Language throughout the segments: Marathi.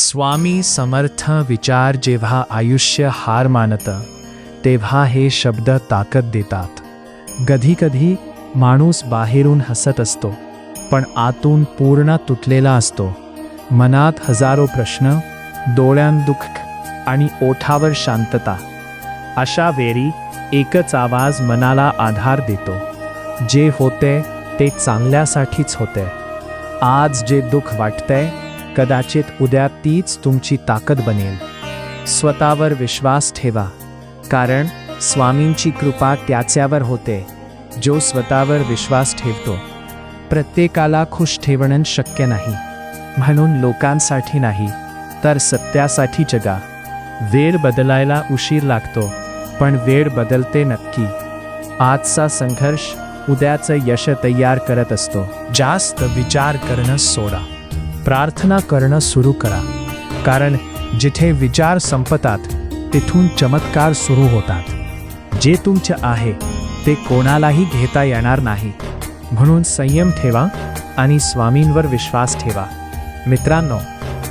स्वामी समर्थ विचार जेव्हा आयुष्य हार मानतं तेव्हा हे शब्द ताकद देतात. कधी माणूस बाहेरून हसत असतो पण आतून पूर्ण तुटलेला असतो. मनात हजारो प्रश्न, डोळ्यात दुःख आणि ओठावर शांतता. अशा वेळी एकच आवाज मनाला आधार देतो, जे होते ते चांगल्यासाठीच होते. आज जे दुःख वाटतंय कदाचित उद्या तीच तुमची ताकद बनेल. स्वतःवर विश्वास ठेवा, कारण स्वामींची कृपा त्याच्यावर होते जो स्वतःवर विश्वास ठेवतो. प्रत्येकाला खुश ठेवणं शक्य नाही, म्हणून लोकांसाठी नाही तर सत्यासाठी जगा. वेळ बदलायला उशीर लागतो, पण वेळ बदलते नक्की. आजचा संघर्ष उद्याचं यश तयार करत असतो. जास्त विचार करणं सोडा, प्रार्थना करणं सुरू करा, कारण जिथे विचार संपतात तिथून चमत्कार सुरू होतात. जे तुमचे आहे ते कोणालाही घेता येणार नाही, म्हणून संयम ठेवा आणि स्वामींवर विश्वास ठेवा. मित्रांनो,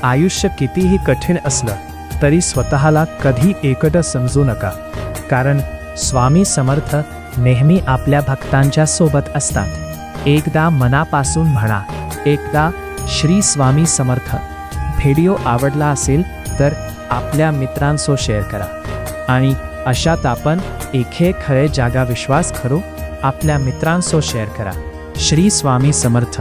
आयुष्य कितीही कठीण असलं तरी स्वतःला कधी एकटं समजू नका, कारण स्वामी समर्थ नेहमी आपल्या भक्तांच्या सोबत असतात. एकदा मनापासून म्हणा, एकदा श्री स्वामी समर्थ. व्हिडिओ आवडला असेल तर आपल्या मित्रांसोबत शेअर करा आणि अशात आपण एके खरे जागा विश्वास करू आपल्या मित्रांसोबत शेअर करा. श्री स्वामी समर्थ.